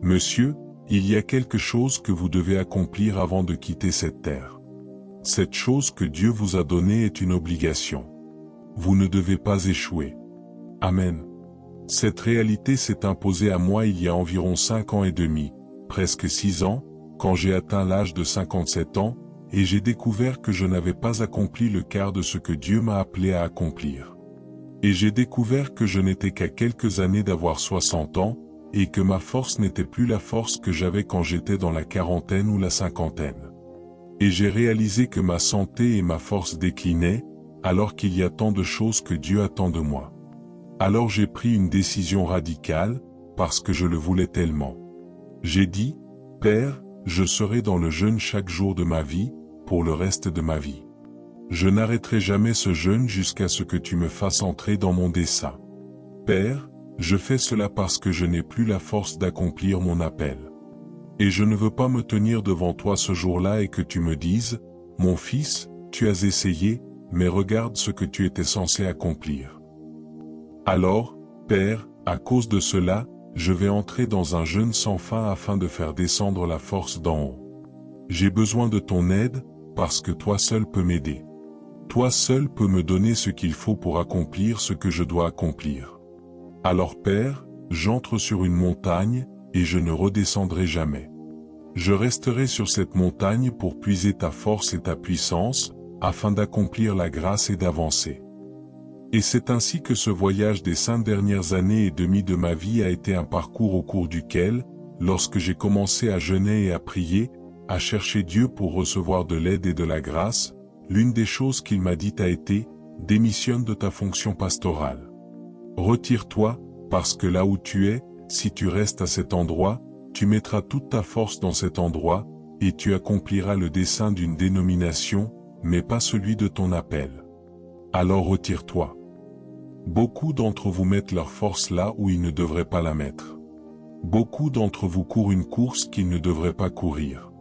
Monsieur, il y a quelque chose que vous devez accomplir avant de quitter cette terre. Cette chose que Dieu vous a donnée est une obligation. Vous ne devez pas échouer. Amen. Cette réalité s'est imposée à moi il y a environ 5 ans et demi, presque 6 ans, quand j'ai atteint l'âge de 57 ans, et j'ai découvert que je n'avais pas accompli le quart de ce que Dieu m'a appelé à accomplir. Et j'ai découvert que je n'étais qu'à quelques années d'avoir 60 ans, et que ma force n'était plus la force que j'avais quand j'étais dans la quarantaine ou la cinquantaine. Et j'ai réalisé que ma santé et ma force déclinaient, alors qu'il y a tant de choses que Dieu attend de moi. Alors j'ai pris une décision radicale, parce que je le voulais tellement. J'ai dit, Père, je serai dans le jeûne chaque jour de ma vie, pour le reste de ma vie. Je n'arrêterai jamais ce jeûne jusqu'à ce que tu me fasses entrer dans mon dessein. Père, je fais cela parce que je n'ai plus la force d'accomplir mon appel. Et je ne veux pas me tenir devant toi ce jour-là et que tu me dises, mon fils, tu as essayé, mais regarde ce que tu étais censé accomplir. Alors, Père, à cause de cela, je vais entrer dans un jeûne sans fin afin de faire descendre la force d'en haut. J'ai besoin de ton aide, parce que toi seul peux m'aider. Toi seul peux me donner ce qu'il faut pour accomplir ce que je dois accomplir. Alors Père, j'entre sur une montagne, et je ne redescendrai jamais. Je resterai sur cette montagne pour puiser ta force et ta puissance, afin d'accomplir la grâce et d'avancer. Et c'est ainsi que ce voyage des 5 dernières années et demie de ma vie a été un parcours au cours duquel, lorsque j'ai commencé à jeûner et à prier, à chercher Dieu pour recevoir de l'aide et de la grâce, l'une des choses qu'il m'a dites a été, démissionne de ta fonction pastorale. Retire-toi, parce que là où tu es, si tu restes à cet endroit, tu mettras toute ta force dans cet endroit, et tu accompliras le dessein d'une dénomination, mais pas celui de ton appel. Alors retire-toi. Beaucoup d'entre vous mettent leur force là où ils ne devraient pas la mettre. Beaucoup d'entre vous courent une course qu'ils ne devraient pas courir.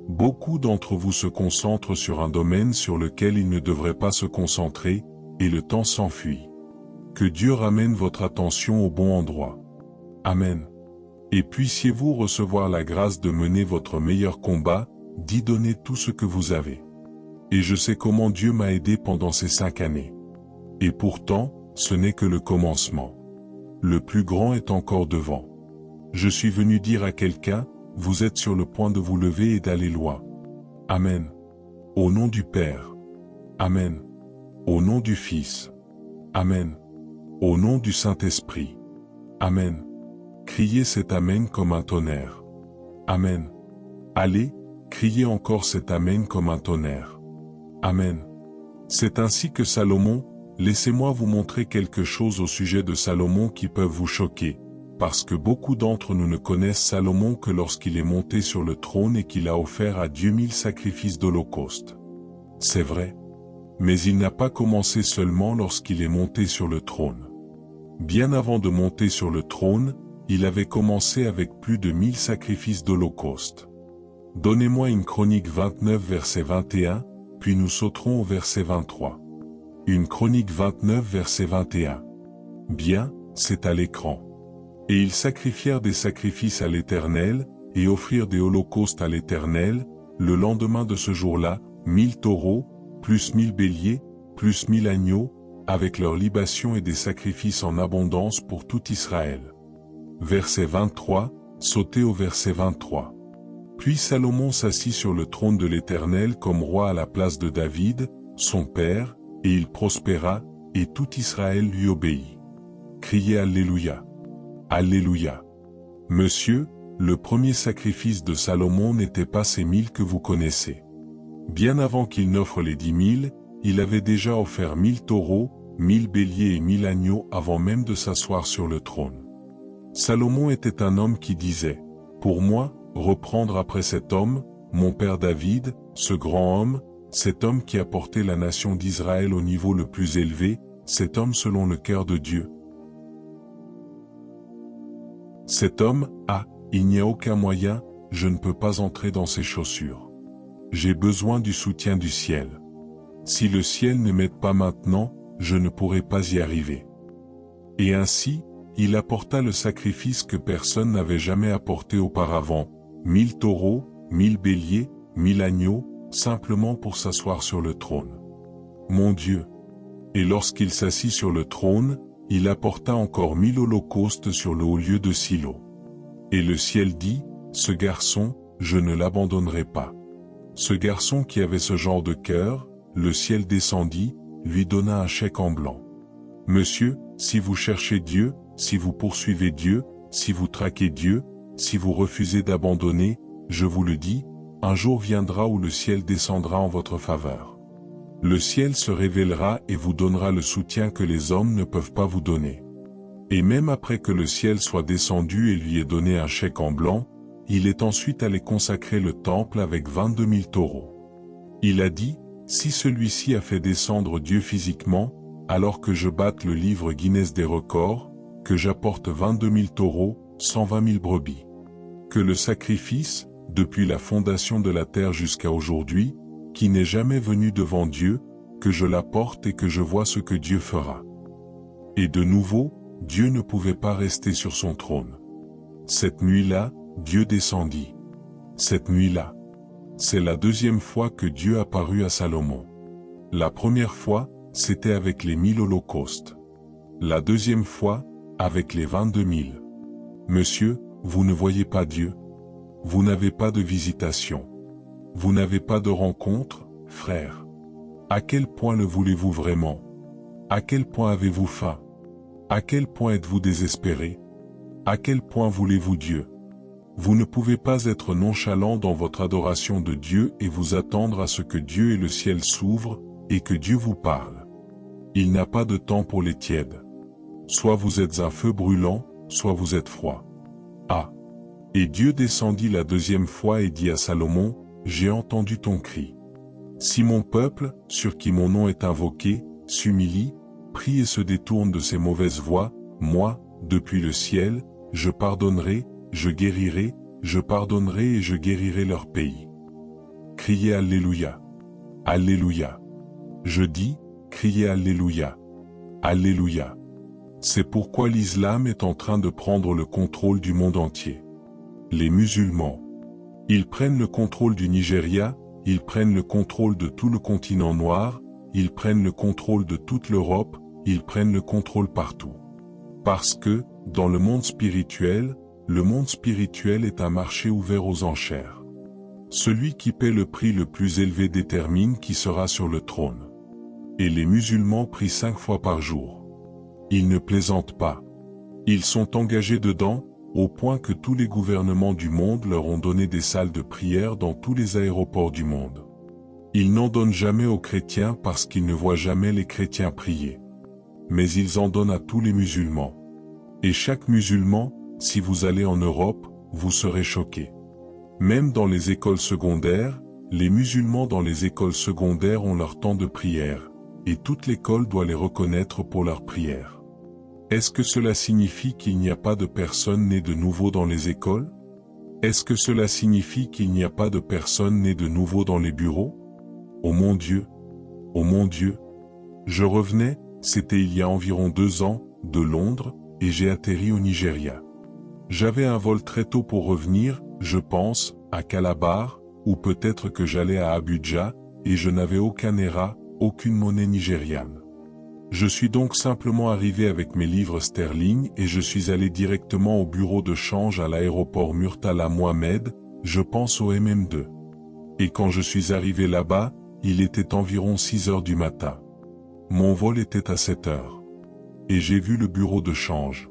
Beaucoup d'entre vous se concentrent sur un domaine sur lequel ils ne devraient pas se concentrer, et le temps s'enfuit. Que Dieu ramène votre attention au bon endroit. Amen. Et puissiez-vous recevoir la grâce de mener votre meilleur combat, d'y donner tout ce que vous avez. Et je sais comment Dieu m'a aidé pendant ces 5 années. Et pourtant, ce n'est que le commencement. Le plus grand est encore devant. Je suis venu dire à quelqu'un, vous êtes sur le point de vous lever et d'aller loin. Amen. Au nom du Père. Amen. Au nom du Fils. Amen. Au nom du Saint-Esprit. Amen. Criez cet Amen comme un tonnerre. Amen. Allez, criez encore cet Amen comme un tonnerre. Amen. C'est ainsi que Salomon, laissez-moi vous montrer quelque chose au sujet de Salomon qui peuvent vous choquer, parce que beaucoup d'entre nous ne connaissent Salomon que lorsqu'il est monté sur le trône et qu'il a offert à Dieu 1000 sacrifices d'holocauste. C'est vrai. Mais il n'a pas commencé seulement lorsqu'il est monté sur le trône. Bien avant de monter sur le trône, il avait commencé avec plus de 1000 sacrifices d'holocauste. Donnez-moi une Chronique 29 verset 21, puis nous sauterons au verset 23. Une Chronique 29 verset 21. Bien, c'est à l'écran. Et ils sacrifièrent des sacrifices à l'Éternel, et offrirent des holocaustes à l'Éternel, le lendemain de ce jour-là, 1000 taureaux, plus 1000 béliers, plus 1000 agneaux, avec leurs libations et des sacrifices en abondance pour tout Israël. Verset 23, sautez au verset 23. Puis Salomon s'assit sur le trône de l'Éternel comme roi à la place de David, son père, et il prospéra, et tout Israël lui obéit. Criez Alléluia. Alléluia. Monsieur, le premier sacrifice de Salomon n'était pas ces 1000 que vous connaissez. Bien avant qu'il n'offre les 10 000, il avait déjà offert 1000 taureaux, 1000 béliers et 1000 agneaux avant même de s'asseoir sur le trône. Salomon était un homme qui disait, « Pour moi, reprendre après cet homme, mon père David, ce grand homme, cet homme qui a porté la nation d'Israël au niveau le plus élevé, cet homme selon le cœur de Dieu. Cet homme, il n'y a aucun moyen, je ne peux pas entrer dans ses chaussures. J'ai besoin du soutien du ciel. Si le ciel ne m'aide pas maintenant, je ne pourrai pas y arriver. » Et ainsi, il apporta le sacrifice que personne n'avait jamais apporté auparavant, 1000 taureaux, 1000 béliers, 1000 agneaux, simplement pour s'asseoir sur le trône. Mon Dieu! Et lorsqu'il s'assit sur le trône, il apporta encore 1000 holocaustes sur le haut lieu de Silo. Et le ciel dit, ce garçon, je ne l'abandonnerai pas. Ce garçon qui avait ce genre de cœur, le ciel descendit, lui donna un chèque en blanc. Monsieur, si vous cherchez Dieu, si vous poursuivez Dieu, si vous traquez Dieu, si vous refusez d'abandonner, je vous le dis, un jour viendra où le ciel descendra en votre faveur. Le ciel se révélera et vous donnera le soutien que les hommes ne peuvent pas vous donner. Et même après que le ciel soit descendu et lui ait donné un chèque en blanc, il est ensuite allé consacrer le temple avec 22 000 taureaux. Il a dit, si celui-ci a fait descendre Dieu physiquement, alors que je batte le livre Guinness des records, que j'apporte 22 000 taureaux, 120 000 brebis. Que le sacrifice, depuis la fondation de la terre jusqu'à aujourd'hui, qui n'est jamais venu devant Dieu, que je l'apporte et que je vois ce que Dieu fera. Et de nouveau, Dieu ne pouvait pas rester sur son trône. Cette nuit-là, Dieu descendit. Cette nuit-là. C'est la deuxième fois que Dieu apparut à Salomon. La première fois, c'était avec les 1000 holocaustes. La deuxième fois, avec les 22 000. Monsieur, vous ne voyez pas Dieu. Vous n'avez pas de visitation. Vous n'avez pas de rencontre, frère. À quel point le voulez-vous vraiment? À quel point avez-vous faim? À quel point êtes-vous désespéré? À quel point voulez-vous Dieu? Vous ne pouvez pas être nonchalant dans votre adoration de Dieu et vous attendre à ce que Dieu et le ciel s'ouvrent, et que Dieu vous parle. Il n'a pas de temps pour les tièdes. Soit vous êtes un feu brûlant, soit vous êtes froid. Ah! Et Dieu descendit la deuxième fois et dit à Salomon, j'ai entendu ton cri. Si mon peuple, sur qui mon nom est invoqué, s'humilie, prie et se détourne de ses mauvaises voies, moi, depuis le ciel, je pardonnerai, je guérirai, je pardonnerai et je guérirai leur pays. Criez Alléluia. Alléluia. Je dis, criez Alléluia. Alléluia. C'est pourquoi l'islam est en train de prendre le contrôle du monde entier. Les musulmans. Ils prennent le contrôle du Nigeria, ils prennent le contrôle de tout le continent noir, ils prennent le contrôle de toute l'Europe, ils prennent le contrôle partout. Parce que, dans le monde spirituel est un marché ouvert aux enchères. Celui qui paie le prix le plus élevé détermine qui sera sur le trône. Et les musulmans prient 5 fois par jour. Ils ne plaisantent pas. Ils sont engagés dedans, au point que tous les gouvernements du monde leur ont donné des salles de prière dans tous les aéroports du monde. Ils n'en donnent jamais aux chrétiens parce qu'ils ne voient jamais les chrétiens prier. Mais ils en donnent à tous les musulmans. Et chaque musulman, si vous allez en Europe, vous serez choqués. Même dans les écoles secondaires, les musulmans dans les écoles secondaires ont leur temps de prière, et toute l'école doit les reconnaître pour leur prière. Est-ce que cela signifie qu'il n'y a pas de personnes nées de nouveau dans les écoles? Est-ce que cela signifie qu'il n'y a pas de personnes nées de nouveau dans les bureaux? Oh mon Dieu! Oh mon Dieu! Je revenais, c'était il y a environ 2 ans, de Londres, et j'ai atterri au Nigeria. J'avais un vol très tôt pour revenir, je pense, à Calabar, ou peut-être que j'allais à Abuja, et je n'avais aucun naira, aucune monnaie nigériane. Je suis donc simplement arrivé avec mes livres sterling et je suis allé directement au bureau de change à l'aéroport Murtala Mohamed, je pense au MM2. Et quand je suis arrivé là-bas, il était environ 6 heures du matin. Mon vol était à 7 heures. Et j'ai vu le bureau de change.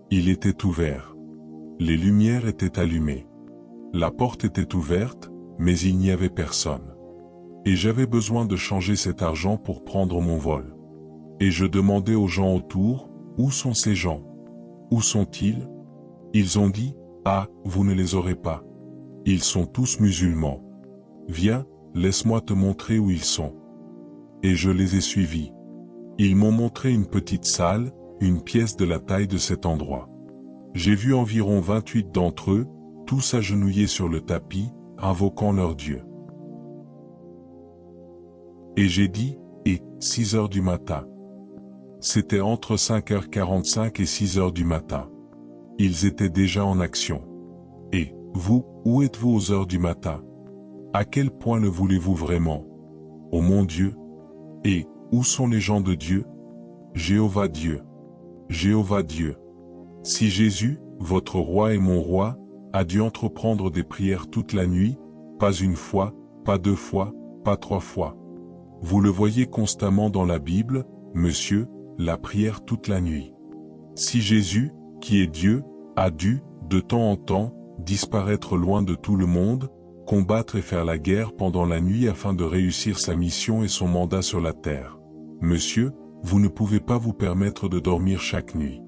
Il était ouvert. Les lumières étaient allumées. La porte était ouverte, mais il n'y avait personne. Et j'avais besoin de changer cet argent pour prendre mon vol. Et je demandais aux gens autour, où sont ces gens? Où sont-ils? Ils ont dit, ah, vous ne les aurez pas. Ils sont tous musulmans. Viens, laisse-moi te montrer où ils sont. Et je les ai suivis. Ils m'ont montré une petite salle, une pièce de la taille de cet endroit. J'ai vu environ 28 d'entre eux, tous agenouillés sur le tapis, invoquant leur Dieu. Et j'ai dit, et, 6 heures du matin. C'était entre 5h45 et 6h du matin. Ils étaient déjà en action. Et, vous, où êtes-vous aux heures du matin? À quel point le voulez-vous vraiment? Oh mon Dieu! Et, où sont les gens de Dieu? Jéhovah Dieu. Jéhovah Dieu. Si Jésus, votre roi et mon roi, a dû entreprendre des prières toute la nuit, pas une fois, pas deux fois, pas trois fois. Vous le voyez constamment dans la Bible, monsieur, la prière toute la nuit. Si Jésus, qui est Dieu, a dû, de temps en temps, disparaître loin de tout le monde, combattre et faire la guerre pendant la nuit afin de réussir sa mission et son mandat sur la terre. Monsieur, vous ne pouvez pas vous permettre de dormir chaque nuit.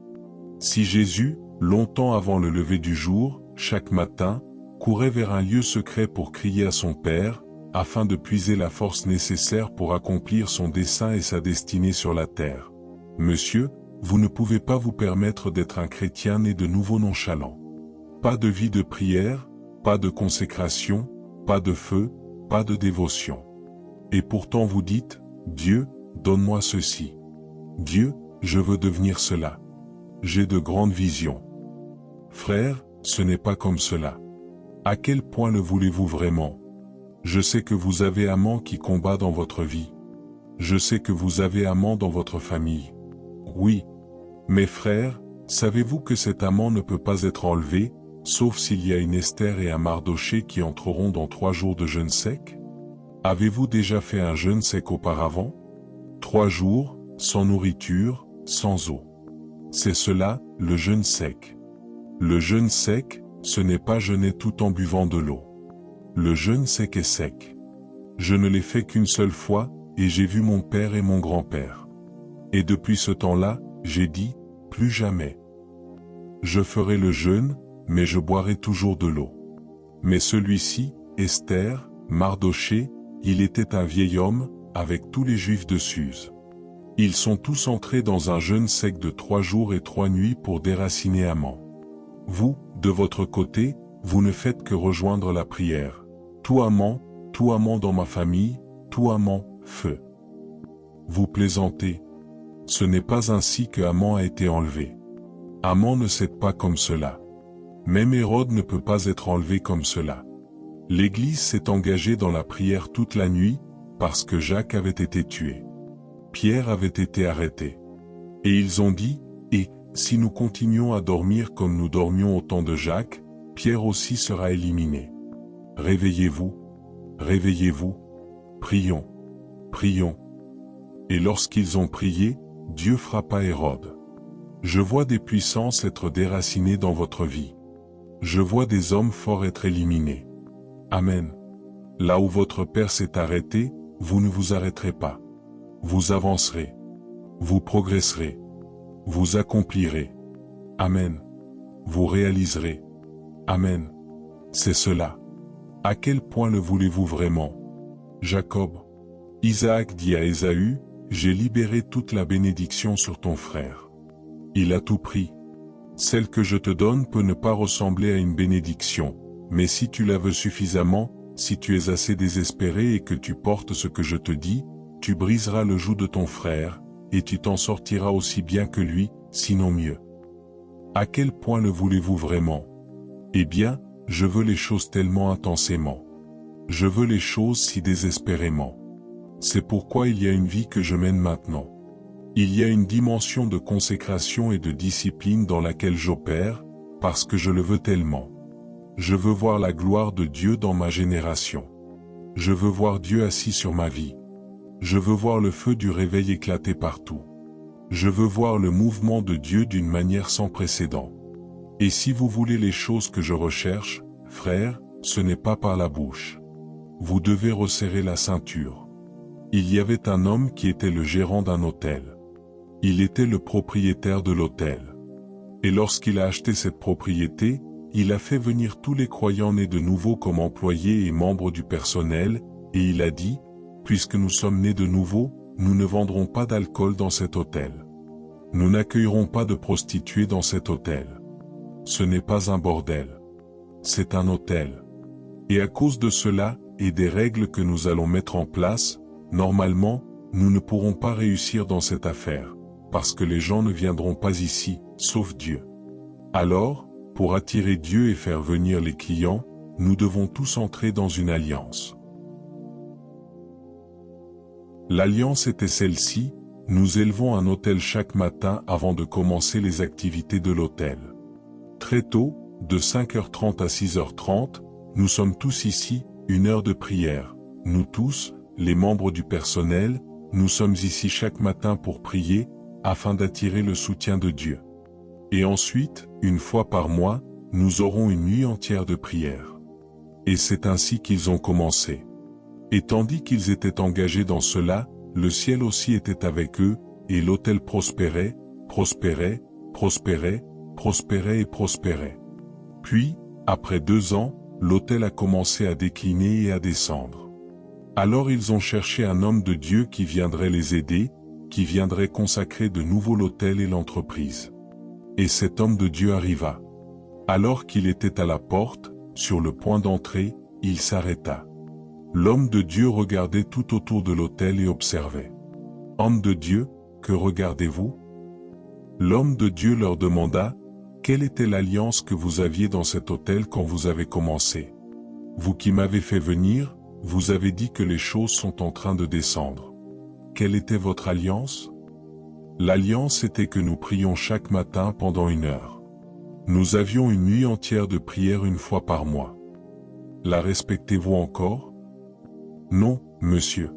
Si Jésus, longtemps avant le lever du jour, chaque matin, courait vers un lieu secret pour crier à son Père, afin de puiser la force nécessaire pour accomplir son dessein et sa destinée sur la terre. Monsieur, vous ne pouvez pas vous permettre d'être un chrétien né de nouveau nonchalant. Pas de vie de prière, pas de consécration, pas de feu, pas de dévotion. Et pourtant vous dites, Dieu, donne-moi ceci. Dieu, je veux devenir cela. J'ai de grandes visions. Frère, ce n'est pas comme cela. À quel point le voulez-vous vraiment? Je sais que vous avez Amant qui combat dans votre vie. Je sais que vous avez Amant dans votre famille. Oui. Mes frères, savez-vous que cet amant ne peut pas être enlevé, sauf s'il y a une Esther et un Mardoché qui entreront dans 3 jours de jeûne sec? Avez-vous déjà fait un jeûne sec auparavant? 3 jours, sans nourriture, sans eau. C'est cela, le jeûne sec. Le jeûne sec, ce n'est pas jeûner tout en buvant de l'eau. Le jeûne sec est sec. Je ne l'ai fait qu'une seule fois, et j'ai vu mon père et mon grand-père. Et depuis ce temps-là, j'ai dit, plus jamais. Je ferai le jeûne, mais je boirai toujours de l'eau. Mais celui-ci, Esther, Mardoché, il était un vieil homme, avec tous les Juifs de Suse. Ils sont tous entrés dans un jeûne sec de 3 jours et 3 nuits pour déraciner Aman. Vous, de votre côté, vous ne faites que rejoindre la prière. Tout Aman dans ma famille, tout Aman, feu. Vous plaisantez. Ce n'est pas ainsi que Aman a été enlevé. Aman ne cède pas comme cela. Même Hérode ne peut pas être enlevé comme cela. L'Église s'est engagée dans la prière toute la nuit, parce que Jacques avait été tué. Pierre avait été arrêté. Et ils ont dit, et, si nous continuons à dormir comme nous dormions au temps de Jacques, Pierre aussi sera éliminé. Réveillez-vous, réveillez-vous, prions, prions. Et lorsqu'ils ont prié, Dieu frappa Hérode. Je vois des puissances être déracinées dans votre vie. Je vois des hommes forts être éliminés. Amen. Là où votre Père s'est arrêté, vous ne vous arrêterez pas. Vous avancerez. Vous progresserez. Vous accomplirez. Amen. Vous réaliserez. Amen. C'est cela. À quel point le voulez-vous vraiment? Jacob. Isaac dit à Ésaü, j'ai libéré toute la bénédiction sur ton frère. Il a tout pris. Celle que je te donne peut ne pas ressembler à une bénédiction, mais si tu la veux suffisamment, si tu es assez désespéré et que tu portes ce que je te dis, tu briseras le joug de ton frère, et tu t'en sortiras aussi bien que lui, sinon mieux. À quel point le voulez-vous vraiment? Eh bien, je veux les choses tellement intensément. Je veux les choses si désespérément. C'est pourquoi il y a une vie que je mène maintenant. Il y a une dimension de consécration et de discipline dans laquelle j'opère, parce que je le veux tellement. Je veux voir la gloire de Dieu dans ma génération. Je veux voir Dieu assis sur ma vie. Je veux voir le feu du réveil éclater partout. Je veux voir le mouvement de Dieu d'une manière sans précédent. Et si vous voulez les choses que je recherche, frères, ce n'est pas par la bouche. Vous devez resserrer la ceinture. Il y avait un homme qui était le gérant d'un hôtel. Il était le propriétaire de l'hôtel. Et lorsqu'il a acheté cette propriété, il a fait venir tous les croyants nés de nouveau comme employés et membres du personnel, et il a dit, puisque nous sommes nés de nouveau, nous ne vendrons pas d'alcool dans cet hôtel. Nous n'accueillerons pas de prostituées dans cet hôtel. Ce n'est pas un bordel. C'est un hôtel. Et à cause de cela, et des règles que nous allons mettre en place, normalement, nous ne pourrons pas réussir dans cette affaire. parce que les gens ne viendront pas ici, sauf Dieu. Alors, pour attirer Dieu et faire venir les clients, nous devons tous entrer dans une alliance. L'alliance était celle-ci: nous élevons un autel chaque matin avant de commencer les activités de l'autel. Très tôt, de 5h30 à 6h30, nous sommes tous ici, 1 heure de prière. Nous tous, les membres du personnel, nous sommes ici chaque matin pour prier, afin d'attirer le soutien de Dieu. Et ensuite, 1 fois par mois, nous aurons une nuit entière de prière. Et c'est ainsi qu'ils ont commencé. Et tandis qu'ils étaient engagés dans cela, le ciel aussi était avec eux, et l'autel prospérait, prospérait, prospérait, prospérait et prospérait. Puis, après 2 ans, l'autel a commencé à décliner et à descendre. Alors ils ont cherché un homme de Dieu qui viendrait les aider, qui viendrait consacrer de nouveau l'autel et l'entreprise. Et cet homme de Dieu arriva. Alors qu'il était à la porte, sur le point d'entrer, il s'arrêta. L'homme de Dieu regardait tout autour de l'autel et observait. « Homme de Dieu, que regardez-vous » L'homme de Dieu leur demanda: « Quelle était l'alliance que vous aviez dans cet autel quand vous avez commencé? Vous qui m'avez fait venir, vous avez dit que les choses sont en train de descendre. Quelle était votre alliance? » L'alliance était que nous prions chaque matin pendant 1 heure. Nous avions une nuit entière de prière 1 fois par mois. La respectez-vous encore? Non, monsieur.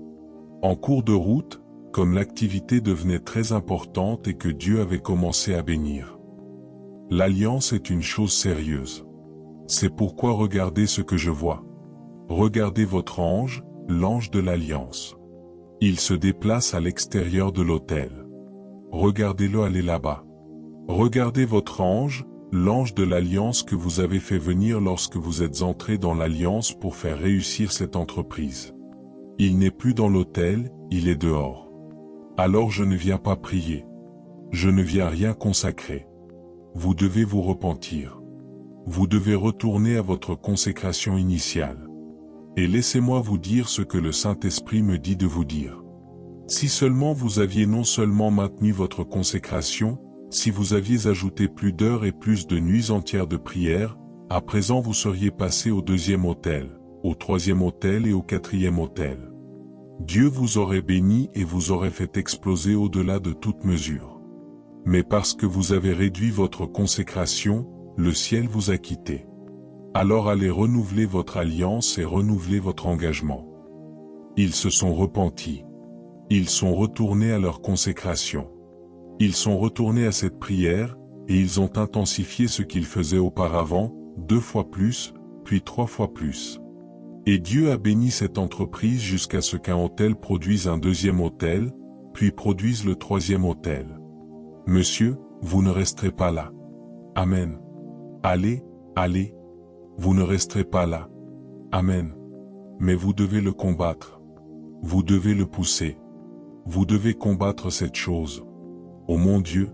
En cours de route, comme l'activité devenait très importante et que Dieu avait commencé à bénir. L'alliance est une chose sérieuse. C'est pourquoi regardez ce que je vois. Regardez votre ange, l'ange de l'alliance. Il se déplace à l'extérieur de l'autel. Regardez-le aller là-bas. Regardez votre ange, l'ange de l'alliance que vous avez fait venir lorsque vous êtes entré dans l'alliance pour faire réussir cette entreprise. Il n'est plus dans l'autel, il est dehors. Alors je ne viens pas prier. Je ne viens rien consacrer. Vous devez vous repentir. Vous devez retourner à votre consécration initiale. Et laissez-moi vous dire ce que le Saint-Esprit me dit de vous dire. Si seulement vous aviez non seulement maintenu votre consécration, si vous aviez ajouté plus d'heures et plus de nuits entières de prière, à présent vous seriez passé au 2e autel, au 3e autel et au 4e autel. Dieu vous aurait béni et vous aurait fait exploser au-delà de toute mesure. Mais parce que vous avez réduit votre consécration, le ciel vous a quitté. Alors allez renouveler votre alliance et renouveler votre engagement. Ils se sont repentis. Ils sont retournés à leur consécration. Ils sont retournés à cette prière, et ils ont intensifié ce qu'ils faisaient auparavant, 2 fois plus, puis 3 fois plus. Et Dieu a béni cette entreprise jusqu'à ce qu'un autel produise un 2e autel, puis produise le 3e autel. Monsieur, vous ne resterez pas là. Amen. Allez, allez. Vous ne resterez pas là. Amen. Mais vous devez le combattre. Vous devez le pousser. Vous devez combattre cette chose. Oh mon Dieu,